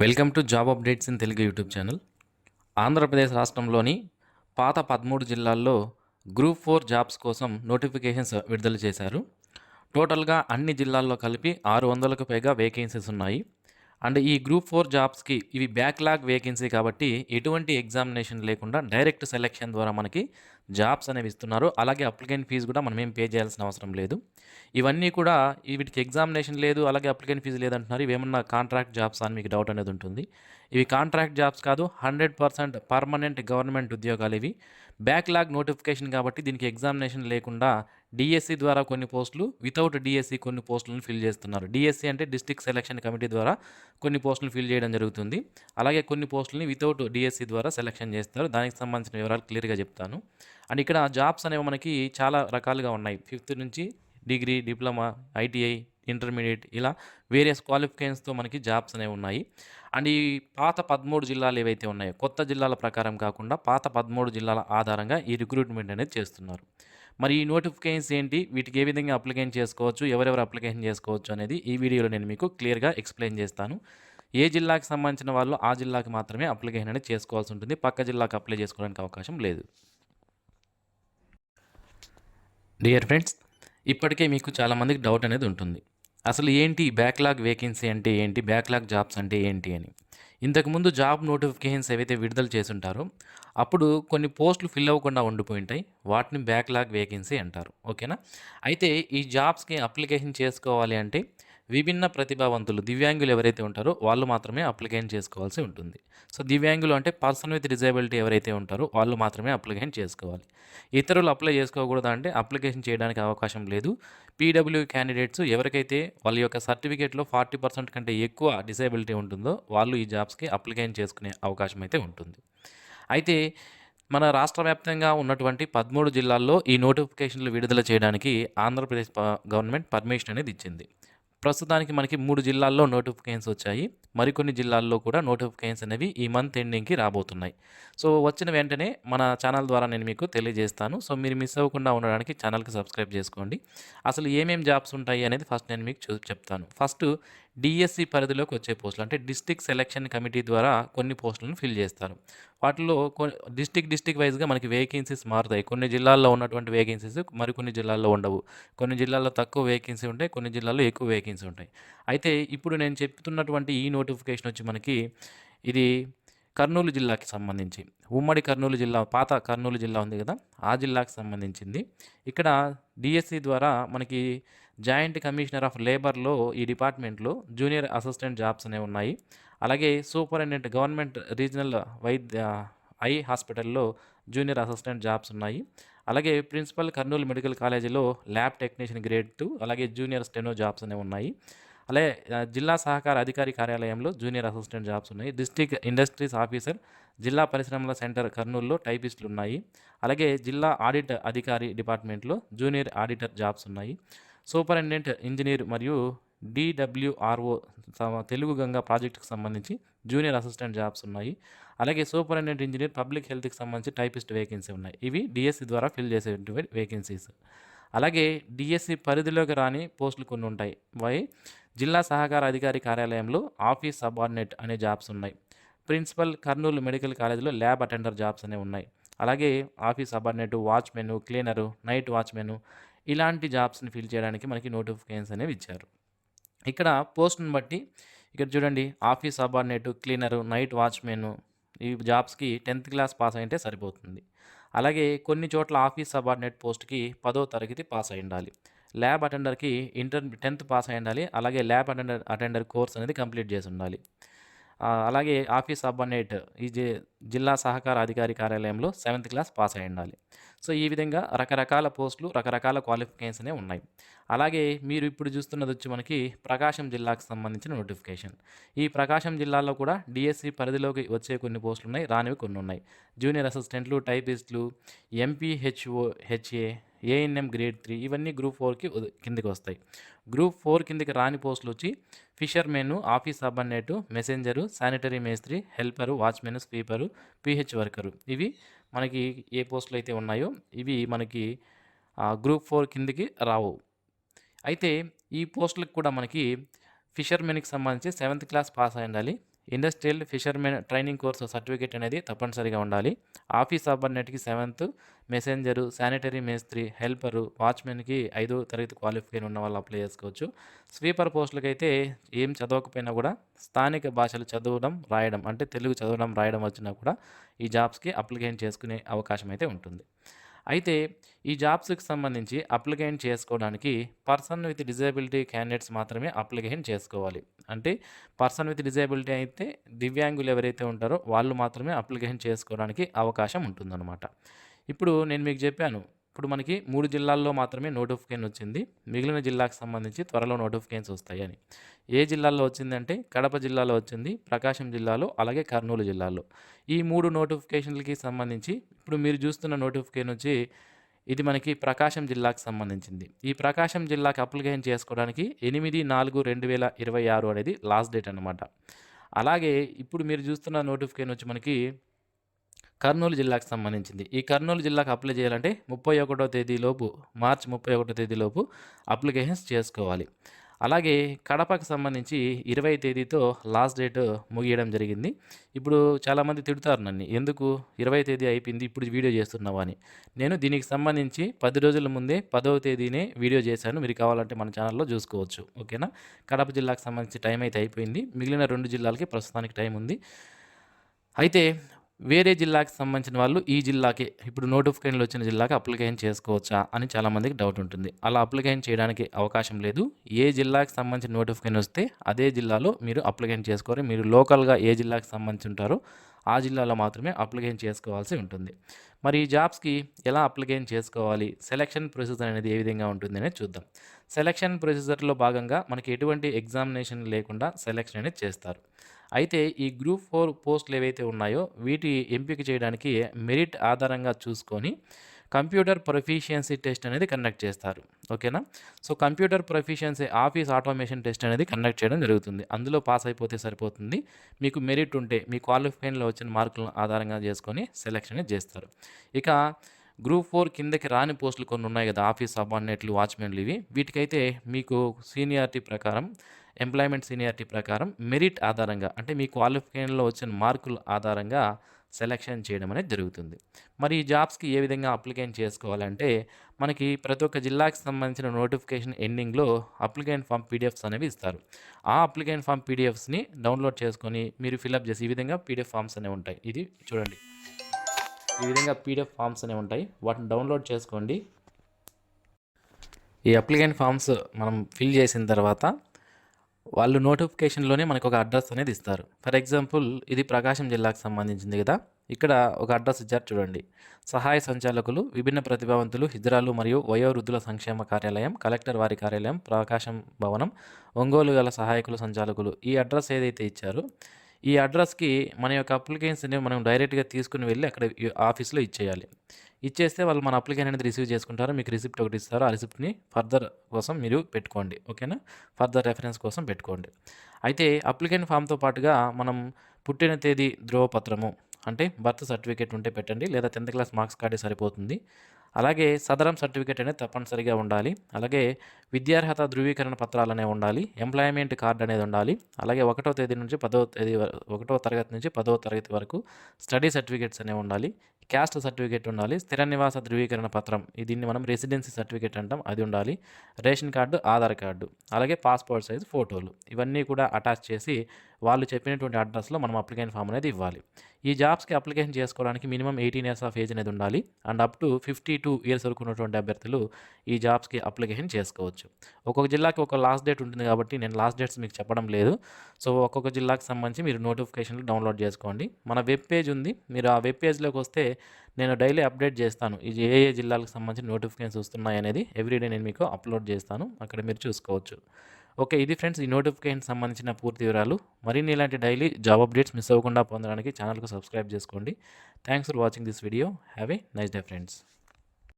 Welcome to job updates in Telugu YouTube channel. Andhra Pradesh రాష్ట్రంలోని పాత 13 జిల్లాల్లో గ్రూప్ 4 జాబ్స్ కోసం నోటిఫికేషన్స్ విడుదల చేశారు. టోటల్‌గా అన్ని జిల్లాల్లో కలిపి 600కు పైగా వేకెన్సీస్ ఉన్నాయి. అండ్ ఈ గ్రూప్ 4 జాబ్స్‌కి ఇవి బ్యాక్‌లాగ్ వేకెన్సీ కాబట్టి ఎటువంటి ఎగ్జామినేషన్ లేకుండా డైరెక్ట్ సెలక్షన్ ద్వారా మనకి జాబ్స్ అనేవి ఇస్తున్నారు. అలాగే అప్లికెంట్ ఫీజు కూడా మనమేం పే చేయాల్సిన అవసరం లేదు. ఇవన్నీ కూడా వీటికి ఎగ్జామినేషన్ లేదు, అలాగే అప్లికెంట్ ఫీజు లేదంటున్నారు. ఇవేమన్నా కాంట్రాక్ట్ జాబ్సా అని మీకు డౌట్ అనేది ఉంటుంది. ఇవి కాంట్రాక్ట్ జాబ్స్ కాదు, 100% పర్మనెంట్ గవర్నమెంట్ ఉద్యోగాలు ఇవి. బ్యాక్‌లాగ్ నోటిఫికేషన్ కాబట్టి దీనికి ఎగ్జామినేషన్ లేకుండా డీఎస్సీ ద్వారా కొన్ని పోస్టులు, వితౌట్ డీఎస్సీ కొన్ని పోస్టులను ఫిల్ చేస్తున్నారు. డీఎస్సీ అంటే డిస్ట్రిక్ట్ సెలక్షన్ కమిటీ ద్వారా కొన్ని పోస్టులు ఫిల్ చేయడం జరుగుతుంది. అలాగే కొన్ని పోస్టులని వితౌట్ డీఎస్సీ ద్వారా సెలక్షన్ చేస్తారు. దానికి సంబంధించిన వివరాలు క్లియర్‌గా చెప్తాను. అండ్ ఇక్కడ జాబ్స్ అనేవి మనకి చాలా రకాలుగా ఉన్నాయి. 5th నుంచి డిగ్రీ, డిప్లొమా, ఐటీఐ, ఇంటర్మీడియేట్ ఇలా వేరియస్ క్వాలిఫికేషన్స్‌తో మనకి జాబ్స్ అనేవి ఉన్నాయి. అండ్ ఈ పాత 13 జిల్లాలు ఏవైతే ఉన్నాయో, కొత్త జిల్లాల ప్రకారం కాకుండా పాత 13 జిల్లాల ఆధారంగా ఈ రిక్రూట్మెంట్ అనేది చేస్తున్నారు. మరి ఈ నోటిఫికేషన్స్ ఏంటి? వీటికి ఏ విధంగా అప్లికేషన్ చేసుకోవచ్చు? ఎవరెవరు అప్లికేషన్ చేసుకోవచ్చు అనేది ఈ వీడియోలో నేను మీకు క్లియర్‌గా ఎక్స్‌ప్లెయిన్ చేస్తాను. ఏ జిల్లాకి సంబంధించిన వాళ్ళు ఆ జిల్లాకి మాత్రమే అప్లికేషన్ అనేది చేసుకోవాల్సి ఉంటుంది. పక్క జిల్లాకి అప్లై చేసుకోవడానికి అవకాశం లేదు. డియర్ ఫ్రెండ్స్, ఇప్పటికే మీకు చాలామందికి డౌట్ అనేది ఉంటుంది. అసలు ఏంటి బ్యాక్‌లాగ్ వేకెన్సీ అంటే ఏంటి? బ్యాక్‌లాగ్ జాబ్స్ అంటే ఏంటి అని. ఇంతకుముందు జాబ్ నోటిఫికేషన్స్ ఏవైతే విడుదల చేసుంటారో, అప్పుడు కొన్ని పోస్టులు ఫిల్ అవ్వకుండా ఉండిపోయుంటాయి. వాటిని బ్యాక్‌లాగ్ వేకెన్సీ అంటారు. ఓకేనా? అయితే ఈ జాబ్స్‌కి అప్లికేషన్ చేసుకోవాలి అంటే విభిన్న ప్రతిభావంతులు, దివ్యాంగులు ఎవరైతే ఉంటారో వాళ్ళు మాత్రమే అప్లికేషన్ చేసుకోవాల్సి ఉంటుంది. సో, దివ్యాంగులు అంటే పర్సన్ విత్ డిజేబిలిటీ ఎవరైతే ఉంటారో వాళ్ళు మాత్రమే అప్లికేషన్ చేసుకోవాలి. ఇతరులు అప్లై చేసుకోకూడదా అంటే అప్లికేషన్ చేయడానికి అవకాశం లేదు. పీడబ్ల్యూ క్యాండిడేట్స్ ఎవరికైతే వాళ్ళ యొక్క సర్టిఫికేట్‌లో 40% కంటే ఎక్కువ డిసేబిలిటీ ఉంటుందో వాళ్ళు ఈ జాబ్స్‌కి అప్లికేషన్ చేసుకునే అవకాశం అయితే ఉంటుంది. అయితే మన రాష్ట్ర వ్యాప్తంగా ఉన్నటువంటి 13 జిల్లాల్లో ఈ నోటిఫికేషన్‌లు విడుదల చేయడానికి ఆంధ్రప్రదేశ్ గవర్నమెంట్ పర్మిషన్ అనేది ఇచ్చింది. ప్రస్తుతానికి మనకి 3 జిల్లాల్లో నోటిఫికేషన్స్ వచ్చాయి. మరికొన్ని జిల్లాల్లో కూడా నోటిఫికేషన్స్ అనేవి ఈ మంత్ ఎండింగ్‌కి రాబోతున్నాయి. సో, వచ్చిన వెంటనే మన ఛానల్ ద్వారా నేను మీకు తెలియజేస్తాను. సో, మీరు మిస్ అవ్వకుండా ఉండడానికి ఛానల్‌కి సబ్స్క్రైబ్ చేసుకోండి. అసలు ఏమేం జాబ్స్ ఉంటాయి అనేది ఫస్ట్ నేను మీకు చెప్తాను. ఫస్ట్ డీఎస్సీ పరిధిలోకి వచ్చే పోస్టులు అంటే డిస్ట్రిక్ట్ సెలక్షన్ కమిటీ ద్వారా కొన్ని పోస్టులను ఫిల్ చేస్తారు. వాటిలో డిస్ట్రిక్ట్ వైస్‌గా మనకి వేకెన్సీస్ మారుతాయి. కొన్ని జిల్లాల్లో ఉన్నటువంటి వేకెన్సీస్ మరికొన్ని జిల్లాల్లో ఉండవు. కొన్ని జిల్లాల్లో తక్కువ వేకెన్సీ ఉంటాయి. కొన్ని జిల్లాల్లో ఎక్కువ వేకెన్సీ ఉంటాయి. అయితే ఇప్పుడు నేను చెప్తున్నటువంటి ఈ నోటిఫికేషన్ వచ్చి మనకి ఇది కర్నూలు జిల్లాకి సంబంధించి, ఉమ్మడి కర్నూలు జిల్లా, పాత కర్నూలు జిల్లా ఉంది కదా! ఆ జిల్లాకి సంబంధించింది. ఇక్కడ డీఎస్సీ ద్వారా మనకి జాయింట్ కమిషనర్ ఆఫ్ లేబర్‌లో ఈ డిపార్ట్మెంట్‌లో జూనియర్ అసిస్టెంట్ జాబ్స్ అనేవి ఉన్నాయి. అలాగే సూపరింటెండెంట్ గవర్నమెంట్ రీజనల్ వైద్య ఐ హాస్పిటల్‌లో జూనియర్ అసిస్టెంట్ జాబ్స్ ఉన్నాయి. అలాగే ప్రిన్సిపల్ కర్నూలు మెడికల్ కాలేజీలో ల్యాబ్ టెక్నీషియన్ గ్రేడ్ 2 అలాగే జూనియర్ స్టెనో జాబ్స్ అనేవి ఉన్నాయి. అలాగే జిల్లా సహకార అధికారి కార్యాలయంలో జూనియర్ అసిస్టెంట్ జాబ్స్ ఉన్నాయి. డిస్ట్రిక్ట్ ఇండస్ట్రీస్ ఆఫీసర్, జిల్లా పరిశ్రమల సెంటర్ కర్నూలులో టైపిస్టులు ఉన్నాయి. అలాగే జిల్లా ఆడిట్ అధికారి డిపార్ట్మెంట్‌లో జూనియర్ ఆడిటర్ జాబ్స్ ఉన్నాయి. సూపరింటెండెంట్ ఇంజినీర్ మరియు డీడబ్ల్యూఆర్ఓ తెలుగు గంగా ప్రాజెక్టుకి సంబంధించి జూనియర్ అసిస్టెంట్ జాబ్స్ ఉన్నాయి. అలాగే సూపరింటెండెంట్ ఇంజినీర్ పబ్లిక్ హెల్త్‌కి సంబంధించి టైపిస్ట్ వేకెన్సీ ఉన్నాయి. ఇవి డీఎస్సీ ద్వారా ఫిల్ చేసేటువంటి వేకెన్సీస్. అలాగే డీఎస్సీ పరిధిలోకి రాని పోస్టులు కొన్ని ఉంటాయి. జిల్లా సహకార అధికారి కార్యాలయంలో ఆఫీస్ సబార్డినేట్ అనే జాబ్స్ ఉన్నాయి. ప్రిన్సిపల్ కర్నూలు మెడికల్ కాలేజీలో ల్యాబ్ అటెండర్ జాబ్స్ అనేవి ఉన్నాయి. అలాగే office subordinate, watchmen, cleaner, night watchmen ఇలాంటి జాబ్స్‌ని ఫిల్ చేయడానికి మనకి నోటిఫికేషన్స్ అనేవి ఇచ్చారు. ఇక్కడ పోస్ట్‌ని బట్టి ఇక్కడ చూడండి, office subordinate, cleaner, night watchmen ఈ జాబ్స్‌కి 10th క్లాస్ పాస్ అయ్యుంటే సరిపోతుంది. అలాగే కొన్ని చోట్ల ఆఫీస్ సబార్డినేట్ పోస్ట్‌కి 10వ తరగతి పాస్ అయ్యుండాలి. ల్యాబ్ అటెండర్‌కి 10th పాస్ అయ్యుండాలి. అలాగే ల్యాబ్ అటెండర్ కోర్స్ అనేది కంప్లీట్ చేసుండాలి. అలాగే ఆఫీస్ సబార్డినేట్ ఈ జిల్లా సహకార అధికారి కార్యాలయంలో 7th క్లాస్ పాస్ అయ్యుండాలి. సో, ఈ విధంగా రకరకాల పోస్టులు, రకరకాల క్వాలిఫికేషన్స్ అనేవి ఉన్నాయి. అలాగే మీరు ఇప్పుడు చూస్తున్నదొచ్చి మనకి ప్రకాశం జిల్లాకు సంబంధించిన నోటిఫికేషన్. ఈ ప్రకాశం జిల్లాలో కూడా డీఎస్సీ పరిధిలోకి వచ్చే కొన్ని పోస్టులున్నాయి. రానివి కొన్నున్నాయి. జూనియర్ అసిస్టెంట్లు, టైపిస్టులు, ఎంపీహెచ్ఓ, హెచ్ఏ, ఏఎన్ఎం గ్రేడ్ 3 ఇవన్నీ గ్రూప్ 4కి కిందకి వస్తాయి. గ్రూప్ 4 కిందకి రాని పోస్టులొచ్చి fishermen, office subordinate, messenger, sanitary మేస్త్రి, helper, watchmen, sweeper, PH worker ఇవి మనకి ఏ పోస్టులైతే ఉన్నాయో ఇవి మనకి గ్రూప్ 4 కిందకి రావు. అయితే ఈ పోస్టులకు కూడా మనకి ఫిషర్‌మెన్‌కి సంబంధించి 7th క్లాస్ పాస్ అయ్యుండాలి. Industrial fishermen training course certificate అనేది తప్పనిసరిగా ఉండాలి. ఆఫీస్ సబార్డినేట్‌కి 7థ్, మెసెంజరు, శానిటరీ మేస్త్రి, హెల్పరు, వాచ్‌మెన్‌కి 5వ తరగతి క్వాలిఫికేషన్ ఉన్న వాళ్ళు అప్లై చేసుకోవచ్చు. స్వీపర్ పోస్టులకైతే ఏం చదవకపోయినా కూడా స్థానిక భాషలు చదవడం, రాయడం అంటే తెలుగు చదవడం, రాయడం వచ్చినా కూడా ఈ జాబ్స్‌కి అప్లికేషన్ చేసుకునే అవకాశం అయితే ఉంటుంది. అయితే ఈ జాబ్స్‌కి సంబంధించి అప్లికేషన్ చేసుకోవడానికి పర్సన్ విత్ డిజేబిలిటీ క్యాండిడేట్స్ మాత్రమే అప్లికేషన్ చేసుకోవాలి. అంటే పర్సన్ విత్ డిజేబిలిటీ అయితే దివ్యాంగులు ఎవరైతే ఉంటారో వాళ్ళు మాత్రమే అప్లికేషన్ చేసుకోవడానికి అవకాశం ఉంటుందన్నమాట. ఇప్పుడు నేను మీకు చెప్పాను. ఇప్పుడు మనకి 3 జిల్లాల్లో మాత్రమే నోటిఫికేషన్ వచ్చింది. మిగిలిన జిల్లాకు సంబంధించి త్వరలో నోటిఫికేషన్స్ వస్తాయని. ఏ జిల్లాల్లో వచ్చిందంటే కడప జిల్లాలో వచ్చింది, ప్రకాశం జిల్లాలో, అలాగే కర్నూలు జిల్లాలో. ఈ 3 నోటిఫికేషన్‌లకి సంబంధించి ఇప్పుడు మీరు చూస్తున్న నోటిఫికేషన్ వచ్చి ఇది మనకి ప్రకాశం జిల్లాకు సంబంధించింది. ఈ ప్రకాశం జిల్లాకి అప్లికేషన్ చేసుకోవడానికి 8/4/2026 అనేది లాస్ట్ డేట్ అన్నమాట. అలాగే ఇప్పుడు మీరు చూస్తున్న నోటిఫికేషన్ వచ్చి మనకి కర్నూలు జిల్లాకు సంబంధించింది. ఈ కర్నూలు జిల్లాకు అప్లై చేయాలంటే 31వ తేదీలోపు, మార్చి 31 తేదీలోపు అప్లికేషన్స్ చేసుకోవాలి. అలాగే కడపకు సంబంధించి 20 తేదీతో లాస్ట్ డేట్ ముగియడం జరిగింది. ఇప్పుడు చాలామంది తిడతారు నన్ను, ఎందుకు 20 తేదీ అయిపోయింది ఇప్పుడు వీడియో చేస్తున్నావా అని. నేను దీనికి సంబంధించి 10 రోజుల ముందే 10వ తేదీనే వీడియో చేశాను. మీరు కావాలంటే మన ఛానల్లో చూసుకోవచ్చు. ఓకేనా. కడప జిల్లాకు సంబంధించి టైం అయితే అయిపోయింది. మిగిలిన 2 జిల్లాలకి ప్రస్తుతానికి టైం ఉంది. అయితే వేరే జిల్లాకి సంబంధించిన వాళ్ళు ఈ జిల్లాకే ఇప్పుడు నోటిఫికేషన్లు వచ్చిన జిల్లాకి అప్లికేషన్ చేసుకోవచ్చా అని చాలామందికి డౌట్ ఉంటుంది. అలా అప్లికేషన్ చేయడానికి అవకాశం లేదు. ఏ జిల్లాకి సంబంధించిన నోటిఫికేషన్ వస్తే అదే జిల్లాలో మీరు అప్లికేషన్ చేసుకోవాలి. మీరు లోకల్గా ఏ జిల్లాకి సంబంధించి ఉంటారో ఆ జిల్లాలో మాత్రమే అప్లికేషన్ చేసుకోవాల్సి ఉంటుంది. మరి ఈ జాబ్స్కి ఎలా అప్లికేషన్ చేసుకోవాలి, సెలక్షన్ ప్రొసీజర్ అనేది ఏ విధంగా ఉంటుంది అనేది చూద్దాం. సెలక్షన్ ప్రొసీజర్లో భాగంగా మనకి ఎటువంటి ఎగ్జామినేషన్ లేకుండా సెలక్షన్ అనేది చేస్తారు. అయితే ఈ గ్రూప్ 4 పోస్టులు ఏవైతే ఉన్నాయో వీటి ఎంపిక చేయడానికి మెరిట్ ఆధారంగా చూసుకొని కంప్యూటర్ ప్రొఫిషియన్సీ టెస్ట్ అనేది కండక్ట్ చేస్తారు. ఓకేనా. So computer proficiency office automation test అనేది కండక్ట్ చేయడం జరుగుతుంది. అందులో పాస్ అయిపోతే సరిపోతుంది. మీకు మెరిట్ ఉంటే మీ క్వాలిఫికేషన్లో వచ్చిన మార్కులను ఆధారంగా చేసుకొని సెలక్షన్ అనేది చేస్తారు. ఇక గ్రూప్ 4 కిందకి రాని పోస్టులు కొన్ని ఉన్నాయి కదా, ఆఫీస్ సబార్డినేట్లు, వాచ్మెన్లు, వీటికైతే మీకు సీనియారిటీ ప్రకారం, ఎంప్లాయ్మెంట్ సీనియారిటీ ప్రకారం మెరిట్ ఆధారంగా అంటే మీ క్వాలిఫికేషన్లో వచ్చిన మార్కుల ఆధారంగా సెలక్షన్ చేయడం అనేది జరుగుతుంది. మరి ఈ జాబ్స్కి ఏ విధంగా అప్లికేషన్ చేసుకోవాలంటే మనకి ప్రతి ఒక్క జిల్లాకి సంబంధించిన నోటిఫికేషన్ ఎండింగ్లో అప్లికేషన్ ఫామ్ పీడిఎఫ్స్ అనేవి ఇస్తారు. ఆ అప్లికేషన్ ఫామ్ పీడిఎఫ్స్ని డౌన్లోడ్ చేసుకొని మీరు ఫిలప్ చేసి ఈ విధంగా పీడిఎఫ్ ఫామ్స్ అనేవి ఉంటాయి. ఇది చూడండి, ఈ విధంగా పీడిఎఫ్ ఫామ్స్ అనేవి ఉంటాయి. వాటిని డౌన్లోడ్ చేసుకోండి. ఈ అప్లికేషన్ ఫామ్స్ మనం ఫిల్ చేసిన తర్వాత వాళ్ళు నోటిఫికేషన్లోనే మనకు ఒక అడ్రస్ అనేది ఇస్తారు. ఫర్ ఎగ్జాంపుల్ ఇది ప్రకాశం జిల్లాకు సంబంధించింది కదా, ఇక్కడ ఒక అడ్రస్ ఇచ్చారు చూడండి. సహాయ సంచాలకులు, విభిన్న ప్రతిభావంతులు, హిజ్రాలు మరియు వయోవృద్ధుల సంక్షేమ కార్యాలయం, కలెక్టర్ వారి కార్యాలయం, ప్రకాశం భవనం, ఒంగోలు గల సహాయకులు సంచాలకులు. ఈ అడ్రస్ ఏదైతే ఇచ్చారో ఈ అడ్రస్కి మన యొక్క అప్లికేషన్స్ అనేవి మనం డైరెక్ట్గా తీసుకుని వెళ్ళి అక్కడ ఆఫీస్లో ఇచ్చేయాలి. ఇచ్చేస్తే వాళ్ళు మన అప్లికేషన్ అనేది రిసీవ్ చేసుకుంటారు. మీకు రిసిప్ట్ ఒకటి ఇస్తారు. ఆ రిసిప్ట్ని ఫర్దర్ కోసం మీరు పెట్టుకోండి. ఓకేనా. ఫర్దర్ రెఫరెన్స్ కోసం పెట్టుకోండి. అయితే అప్లికేషన్ ఫామ్తో పాటుగా మనం పుట్టిన తేదీ ధ్రువపత్రము అంటే బర్త్ సర్టిఫికేట్ ఉంటే పెట్టండి, లేదా 10th క్లాస్ మార్క్స్ కార్డే సరిపోతుంది. అలాగే సదరం సర్టిఫికేట్ అనేది తప్పనిసరిగా ఉండాలి. అలాగే విద్యార్హత ధృవీకరణ పత్రాలు అనేవి ఉండాలి. ఎంప్లాయ్మెంట్ కార్డు అనేది ఉండాలి. అలాగే 1వ తేదీ నుంచి 10వ తేదీ 1వ తరగతి నుంచి 10వ తరగతి వరకు స్టడీ సర్టిఫికేట్స్ అనేవి ఉండాలి. క్యాస్ట్ సర్టిఫికేట్ ఉండాలి. స్థిర నివాస ధృవీకరణ పత్రం, దీన్ని మనం రెసిడెన్సీ సర్టిఫికేట్ అంటాం, అది ఉండాలి. రేషన్ కార్డు, ఆధార్ కార్డు, అలాగే పాస్పోర్ట్ సైజ్ ఫోటోలు, ఇవన్నీ కూడా అటాచ్ చేసి వాళ్ళు చెప్పినటువంటి అడ్రస్లో మనం అప్లికేషన్ ఫామ్ అనేది ఇవ్వాలి. ఈ జాబ్స్కి అప్లికేషన్ చేసుకోవడానికి మినిమం 18 ఇయర్స్ ఆఫ్ ఏజ్ అనేది ఉండాలి. అండ్ అప్ టు 52 ఇయర్స్ వరకు ఉన్నటువంటి అభ్యర్థులు ఈ జాబ్స్కి అప్లికేషన్ చేసుకోవచ్చు. ఒక్కొక్క జిల్లాకి ఒక లాస్ట్ డేట్ ఉంటుంది కాబట్టి నేను లాస్ట్ డేట్స్ మీకు చెప్పడం లేదు. సో ఒక్కొక్క జిల్లాకి సంబంధించి మీరు నోటిఫికేషన్లు డౌన్లోడ్ చేసుకోండి. మన వెబ్ పేజ్ ఉంది, మీరు ఆ వెబ్ పేజ్లోకి వస్తే నేను డైలీ అప్డేట్ చేస్తాను. ఇది ఏ ఏ జిల్లాలకు సంబంధించిన నోటిఫికేషన్స్ వస్తున్నాయి అనేది ఎవ్రీడే నేను మీకు అప్లోడ్ చేస్తాను. అక్కడ మీరు చూసుకోవచ్చు. ఓకే, ఇది ఫ్రెండ్స్ ఈ నోటిఫికేషన్ సంబంధించిన పూర్తి వివరాలు. మరిన్ని ఇలాంటి డైలీ జాబ్ అప్డేట్స్ మిస్ అవ్వకుండా పొందడానికి ఛానల్కు సబ్స్క్రైబ్ చేసుకోండి. Thanks for watching this video. Have a nice day friends.